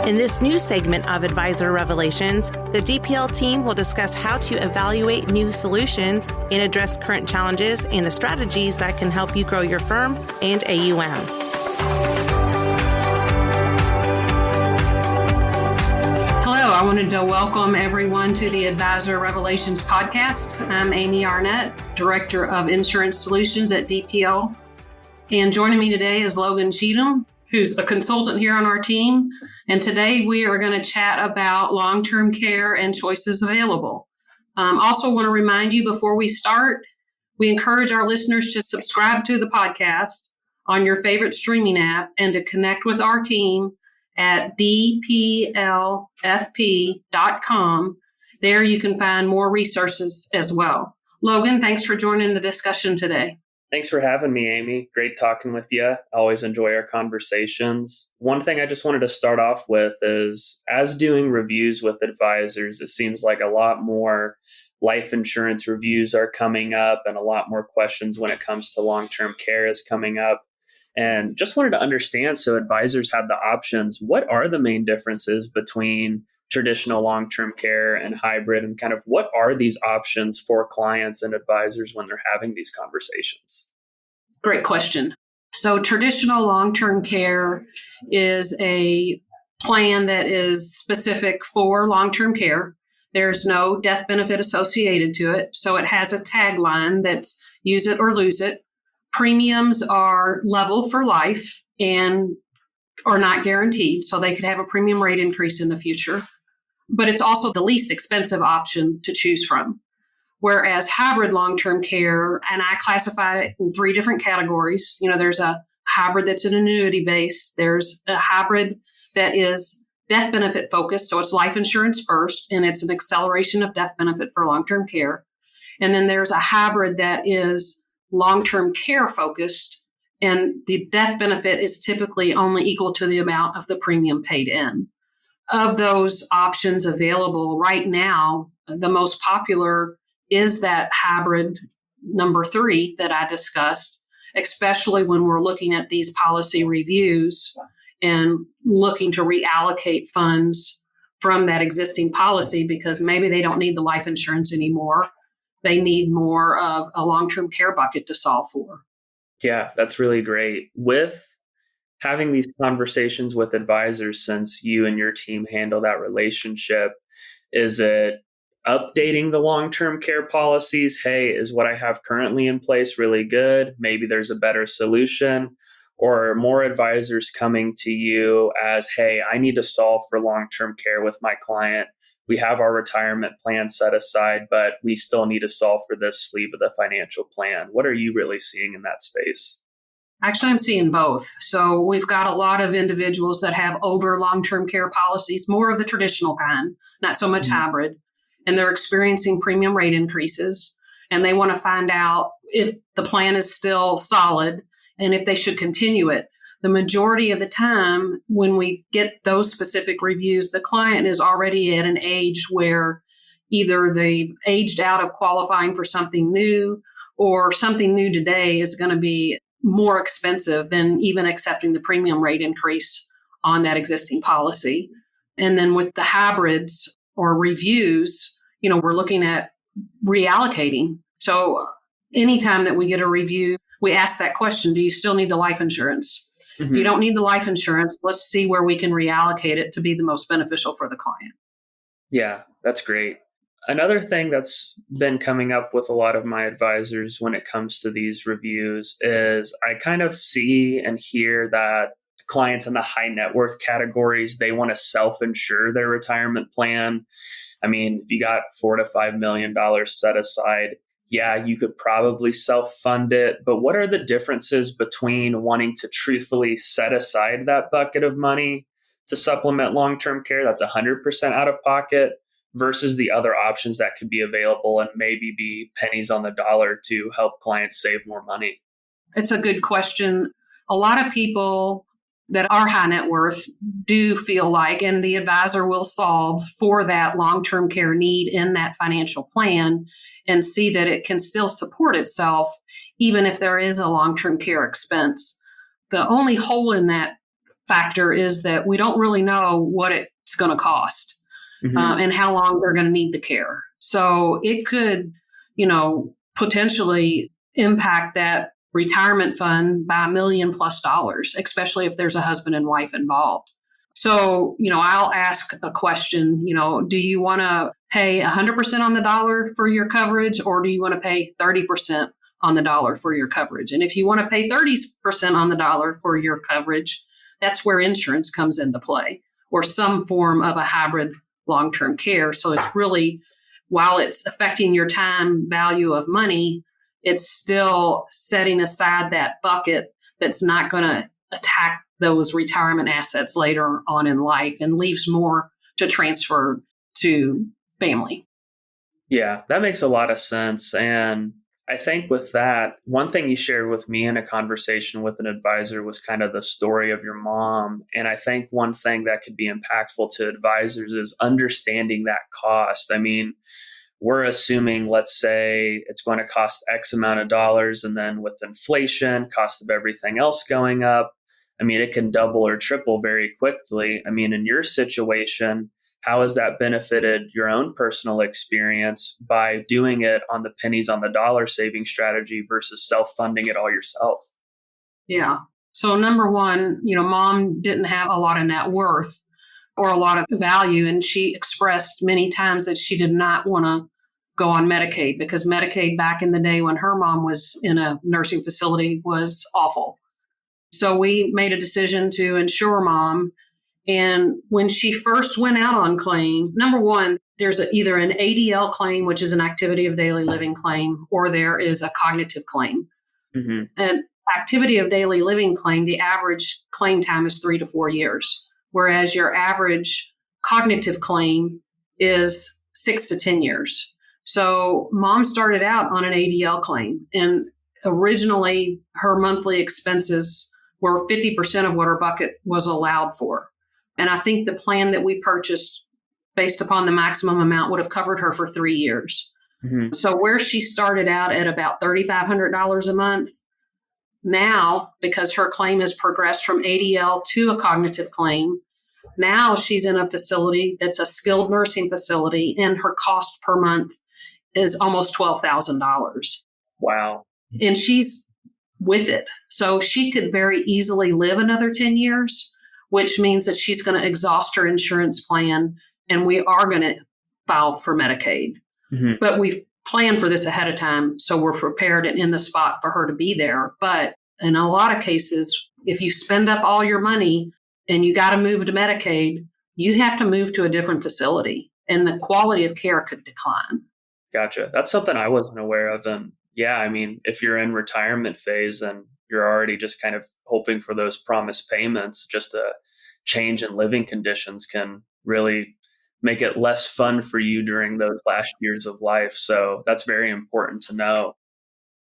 In this new segment of Advisor Revelations, the DPL team will discuss how to evaluate new solutions and address current challenges and the strategies that can help you grow your firm and AUM. Hello, I wanted to welcome everyone to the Advisor Revelations podcast. I'm Amy Arnett, Director of Insurance Solutions at DPL. And joining me today is Logan Cheatham, who's a consultant here on our team. And today we are going to chat about long-term care and choices available. Also want to remind you before we start, we encourage our listeners to subscribe to the podcast on your favorite streaming app and to connect with our team at dplfp.com. There you can find more resources as well. Logan, thanks for joining the discussion today. Thanks for having me, Amy. Great talking with you. I always enjoy our conversations. One thing I just wanted to start off with is, as doing reviews with advisors, it seems like a lot more life insurance reviews are coming up and a lot more questions when it comes to long-term care is coming up. And just wanted to understand, so advisors have the options. What are the main differences between traditional long-term care and hybrid, and kind of what are these options for clients and advisors when they're having these conversations? Great question. So traditional long-term care is a plan that is specific for long-term care. There's no death benefit associated to it. So it has a tagline that's use it or lose it. Premiums are level for life and are not guaranteed. So they could have a premium rate increase in the future. But it's also the least expensive option to choose from. Whereas hybrid long-term care, and I classify it in three different categories. There's a hybrid that's an annuity base. There's a hybrid that is death benefit focused. So it's life insurance first, and it's an acceleration of death benefit for long-term care. And then there's a hybrid that is long-term care focused, and the death benefit is typically only equal to the amount of the premium paid in. Of those options available right now, the most popular is that hybrid number 3 that I discussed, especially when we're looking at these policy reviews and looking to reallocate funds from that existing policy because maybe they don't need the life insurance anymore. They need more of a long-term care bucket to solve for. Yeah, that's really great. With having these conversations with advisors, since you and your team handle that relationship, is it updating the long-term care policies? Hey, is what I have currently in place really good? Maybe there's a better solution. Or are more advisors coming to you as, hey, I need to solve for long-term care with my client. We have our retirement plan set aside, but we still need to solve for this sleeve of the financial plan. What are you really seeing in that space? Actually, I'm seeing both. So we've got a lot of individuals that have older long-term care policies, more of the traditional kind, not so much hybrid, and they're experiencing premium rate increases, and they want to find out if the plan is still solid and if they should continue it. The majority of the time, when we get those specific reviews, the client is already at an age where either they've aged out of qualifying for something new, or something new today is going to be more expensive than even accepting the premium rate increase on that existing policy. And then with the hybrids or reviews, we're looking at reallocating. So anytime that we get a review, we ask that question, do you still need the life insurance? Mm-hmm. If you don't need the life insurance, let's see where we can reallocate it to be the most beneficial for the client. Yeah, that's great. Another thing that's been coming up with a lot of my advisors when it comes to these reviews is I kind of see and hear that clients in the high net worth categories, they want to self-insure their retirement plan. I mean, if you got $4 to $5 million set aside, yeah, you could probably self-fund it. But what are the differences between wanting to truthfully set aside that bucket of money to supplement long-term care that's 100% out of pocket versus the other options that could be available and maybe be pennies on the dollar to help clients save more money? It's a good question. A lot of people that are high net worth do feel like, and the advisor will solve for that long-term care need in that financial plan and see that it can still support itself, even if there is a long-term care expense. The only hole in that factor is that we don't really know what it's going to cost and how long they're going to need the care. So it could, potentially impact that retirement fund by $1 million plus, especially if there's a husband and wife involved. So, I'll ask a question, do you want to pay 100% on the dollar for your coverage, or do you want to pay 30% on the dollar for your coverage? And if you want to pay 30% on the dollar for your coverage, that's where insurance comes into play, or some form of a hybrid long-term care. So it's really, while it's affecting your time value of money, it's still setting aside that bucket that's not going to attack those retirement assets later on in life and leaves more to transfer to family. Yeah, that makes a lot of sense. And I think with that, one thing you shared with me in a conversation with an advisor was kind of the story of your mom. And I think one thing that could be impactful to advisors is understanding that cost. I mean, we're assuming, let's say it's going to cost X amount of dollars. And then with inflation, cost of everything else going up, I mean, it can double or triple very quickly. I mean, in your situation, how has that benefited your own personal experience by doing it on the pennies on the dollar saving strategy versus self-funding it all yourself? Yeah. So number one, mom didn't have a lot of net worth or a lot of value. And she expressed many times that she did not want to go on Medicaid, because Medicaid back in the day when her mom was in a nursing facility was awful. So we made a decision to insure mom. And when she first went out on claim, number one, there's either an ADL claim, which is an activity of daily living claim, or there is a cognitive claim. An activity of daily living claim, the average claim time is 3 to 4 years, whereas your average cognitive claim is 6 to 10 years. So mom started out on an ADL claim, and originally her monthly expenses were 50% of what her bucket was allowed for. And I think the plan that we purchased based upon the maximum amount would have covered her for 3 years. So where she started out at about $3,500 a month, now, because her claim has progressed from ADL to a cognitive claim, now she's in a facility that's a skilled nursing facility, and her cost per month is almost $12,000. Wow. And she's with it. So she could very easily live another 10 years, which means that she's going to exhaust her insurance plan, and we are going to file for Medicaid. But we've planned for this ahead of time, so we're prepared and in the spot for her to be there. But in a lot of cases, if you spend up all your money and you got to move to Medicaid, you have to move to a different facility, and the quality of care could decline. Gotcha. That's something I wasn't aware of. And yeah, I mean, if you're in retirement phase and you're already just kind of hoping for those promised payments, just a change in living conditions can really make it less fun for you during those last years of life. So that's very important to know.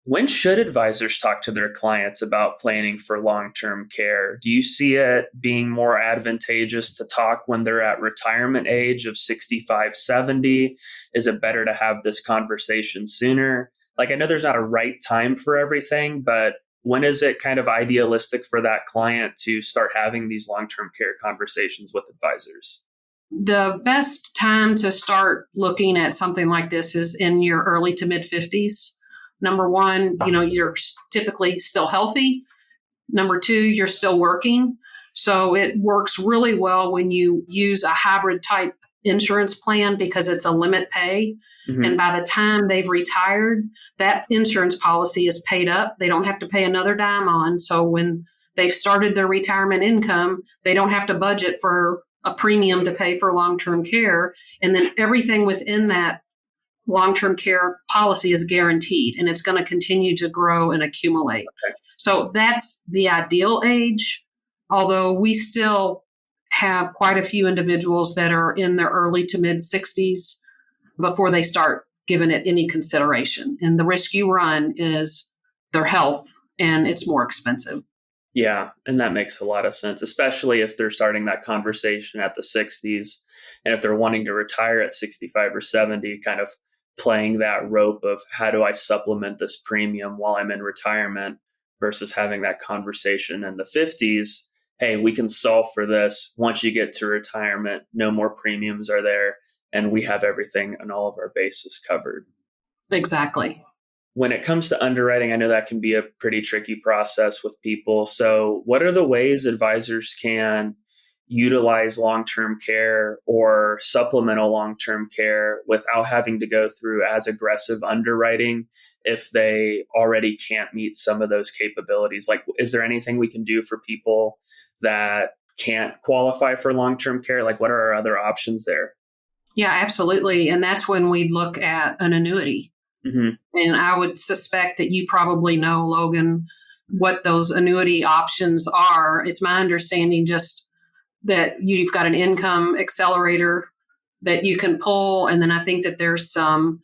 When should advisors talk to their clients about planning for long-term care? Do you see it being more advantageous to talk when they're at retirement age of 65, 70? Is it better to have this conversation sooner? Like, I know there's not a right time for everything, but when is it kind of idealistic for that client to start having these long-term care conversations with advisors? The best time to start looking at something like this is in your early to mid 50s. Number one, you're typically still healthy. Number two, you're still working. So it works really well when you use a hybrid type insurance plan, because it's a limit pay. And by the time they've retired, that insurance policy is paid up. They don't have to pay another dime on. So when they've started their retirement income, they don't have to budget for a premium to pay for long-term care. And then everything within that long-term care policy is guaranteed, and it's going to continue to grow and accumulate. Okay. So that's the ideal age, although we still have quite a few individuals that are in their early to mid 60s before they start giving it any consideration. And the risk you run is their health, and it's more expensive. Yeah, and that makes a lot of sense, especially if they're starting that conversation at the 60s, and if they're wanting to retire at 65 or 70, kind of playing that rope of how do I supplement this premium while I'm in retirement versus having that conversation in the 50s. hey, we can solve for this. Once you get to retirement, no more premiums are there, and we have everything and all of our bases covered. Exactly. When it comes to underwriting, I know that can be a pretty tricky process with people. So, what are the ways advisors can utilize long term care or supplemental long term care without having to go through as aggressive underwriting if they already can't meet some of those capabilities? Like, is there anything we can do for people that can't qualify for long term care? Like, what are our other options there? Yeah, absolutely. And that's when we look at an annuity. Mm-hmm. And I would suspect that you probably know, Logan, what those annuity options are. It's my understanding just that you've got an income accelerator that you can pull. And then I think that there's some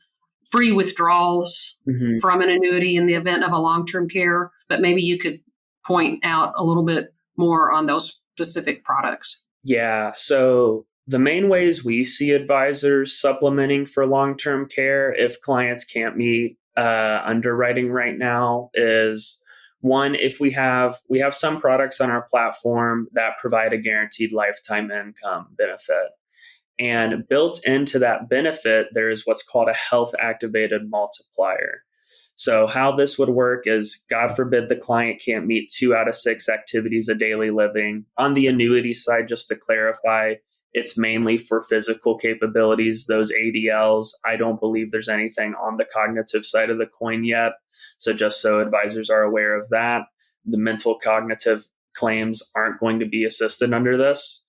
free withdrawals Mm-hmm. from an annuity in the event of a long-term care. But maybe you could point out a little bit more on those specific products. Yeah. So the main ways we see advisors supplementing for long-term care if clients can't meet underwriting right now is one, if we have some products on our platform that provide a guaranteed lifetime income benefit. And built into that benefit, there is what's called a health activated multiplier. So, how this would work is, God forbid, the client can't meet 2 out of 6 activities of daily living. On the annuity side, just to clarify, it's mainly for physical capabilities, those ADLs. I don't believe there's anything on the cognitive side of the coin yet. So, just so advisors are aware of that, the mental cognitive claims aren't going to be assisted under this.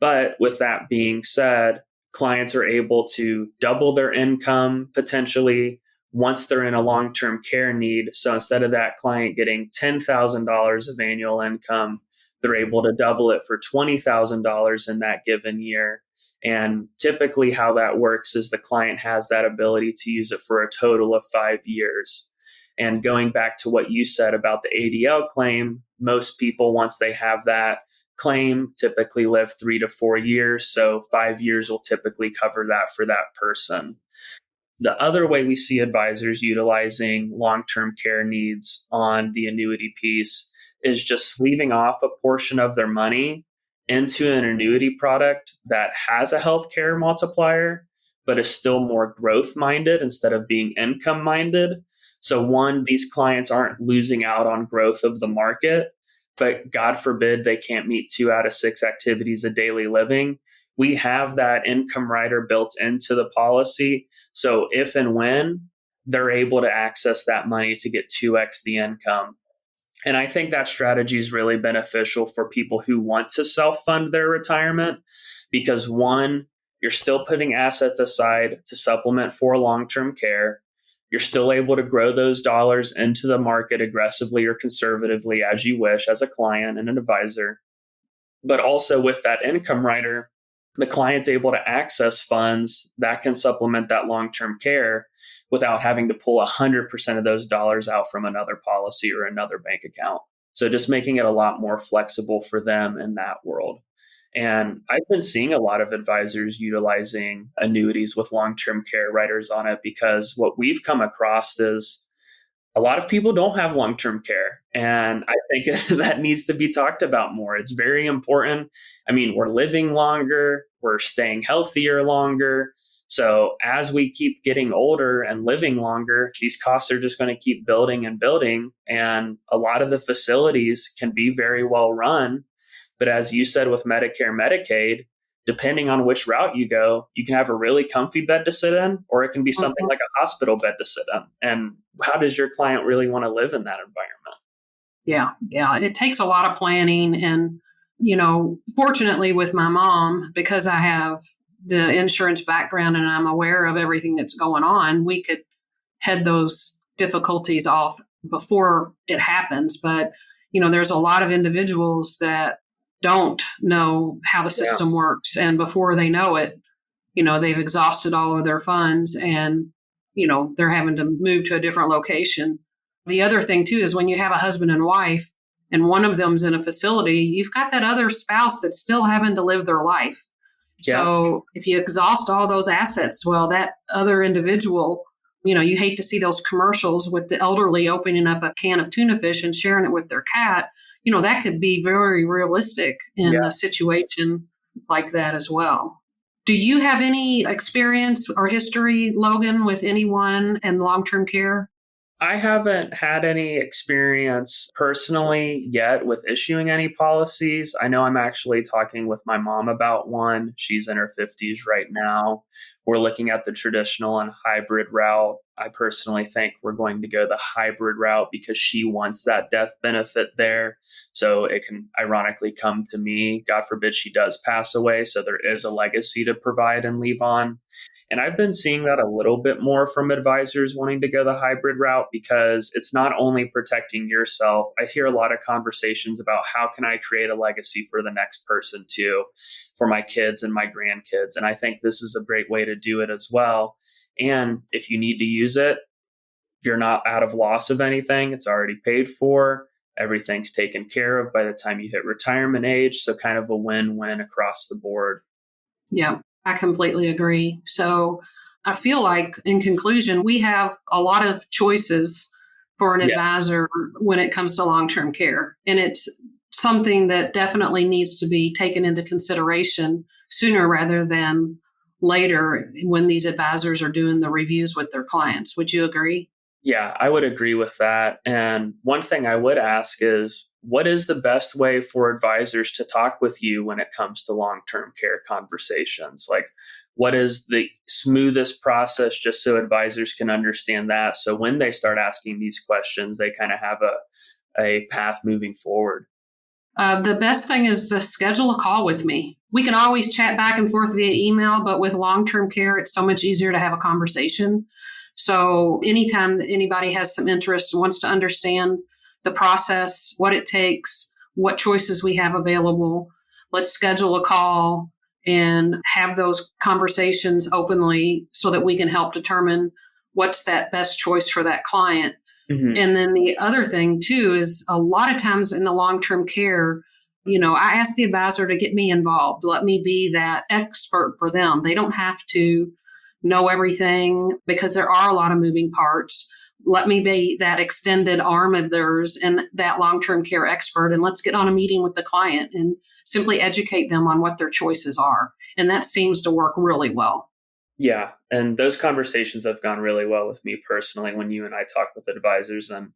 But with that being said, clients are able to double their income potentially once they're in a long-term care need. So instead of that client getting $10,000 of annual income, they're able to double it for $20,000 in that given year. And typically how that works is the client has that ability to use it for a total of 5 years. And going back to what you said about the ADL claim, most people, once they have that claim, typically live 3 to 4 years. So 5 years will typically cover that for that person. The other way we see advisors utilizing long-term care needs on the annuity piece is just leaving off a portion of their money into an annuity product that has a healthcare multiplier, but is still more growth minded instead of being income minded. So one, these clients aren't losing out on growth of the market, but God forbid they can't meet 2 out of 6 activities of daily living. We have that income rider built into the policy. So if and when they're able to access that money to get 2x the income. And I think that strategy is really beneficial for people who want to self-fund their retirement because one, you're still putting assets aside to supplement for long-term care. You're still able to grow those dollars into the market aggressively or conservatively as you wish as a client and an advisor. But also with that income rider, the client's able to access funds that can supplement that long-term care without having to pull 100% of those dollars out from another policy or another bank account. So just making it a lot more flexible for them in that world. And I've been seeing a lot of advisors utilizing annuities with long-term care riders on it because what we've come across is a lot of people don't have long-term care. And I think that needs to be talked about more. It's very important. I mean, we're living longer, we're staying healthier longer. So as we keep getting older and living longer, these costs are just going to keep building and building. And a lot of the facilities can be very well run. But as you said with Medicare, Medicaid, depending on which route you go, you can have a really comfy bed to sit in, or it can be something like a hospital bed to sit in. And how does your client really want to live in that environment? Yeah. It takes a lot of planning. And, fortunately with my mom, because I have the insurance background and I'm aware of everything that's going on, we could head those difficulties off before it happens. But, there's a lot of individuals that don't know how the system works. And before they know it, they've exhausted all of their funds and, they're having to move to a different location. The other thing too is when you have a husband and wife and one of them's in a facility, you've got that other spouse that's still having to live their life. Yeah. So if you exhaust all those assets, well, that other individual You hate to see those commercials with the elderly opening up a can of tuna fish and sharing it with their cat. That could be very realistic in a situation like that as well. Do you have any experience or history, Logan, with anyone in long-term care? I haven't had any experience personally yet with issuing any policies. I know I'm actually talking with my mom about one. She's in her 50s right now. We're looking at the traditional and hybrid route. I personally think we're going to go the hybrid route because she wants that death benefit there. So it can ironically come to me. God forbid she does pass away. So there is a legacy to provide and leave on. And I've been seeing that a little bit more from advisors wanting to go the hybrid route because it's not only protecting yourself. I hear a lot of conversations about how can I create a legacy for the next person too, for my kids and my grandkids. And I think this is a great way to do it as well. And if you need to use it, you're not out of loss of anything. It's already paid for. Everything's taken care of by the time you hit retirement age. So kind of a win-win across the board. Yeah. I completely agree. So I feel like, in conclusion, we have a lot of choices for an advisor when it comes to long-term care. And it's something that definitely needs to be taken into consideration sooner rather than later when these advisors are doing the reviews with their clients. Would you agree? Yeah, I would agree with that. And one thing I would ask is, what is the best way for advisors to talk with you when it comes to long-term care conversations? Like, what is the smoothest process just so advisors can understand that? So when they start asking these questions, they kind of have a path moving forward. The best thing is to schedule a call with me. We can always chat back and forth via email, but with long-term care, it's so much easier to have a conversation. So anytime that anybody has some interest and wants to understand the process, what it takes, what choices we have available, let's schedule a call and have those conversations openly so that we can help determine what's that best choice for that client. Mm-hmm. And then the other thing too is a lot of times in the long-term care, I ask the advisor to get me involved. Let me be that expert for them. They don't have to know everything because there are a lot of moving parts. Let me be that extended arm of theirs and that long-term care expert. And let's get on a meeting with the client and simply educate them on what their choices are. And that seems to work really well. Yeah. And those conversations have gone really well with me personally when you and I talk with advisors. And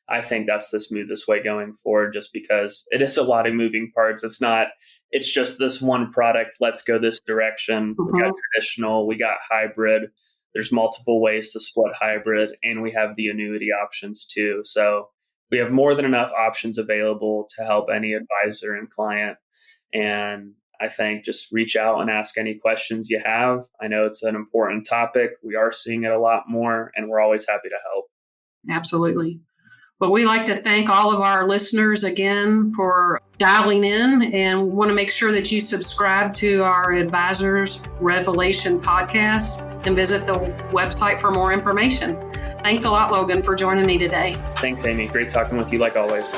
I think that's the smoothest way going forward, just because it is a lot of moving parts. It's just this one product. Let's go this direction. Mm-hmm. We got traditional, we got hybrid. There's multiple ways to split hybrid, and we have the annuity options too. So we have more than enough options available to help any advisor and client. And I think just reach out and ask any questions you have. I know it's an important topic. We are seeing it a lot more, and we're always happy to help. Absolutely. But we like to thank all of our listeners again for dialing in, and want to make sure that you subscribe to our Advisors Revelation podcast and visit the website for more information. Thanks a lot, Logan, for joining me today. Thanks, Amy. Great talking with you like always.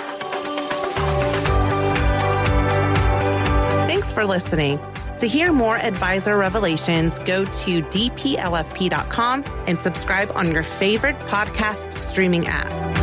Thanks for listening. To hear more Advisor Revelations, go to dplfp.com and subscribe on your favorite podcast streaming app.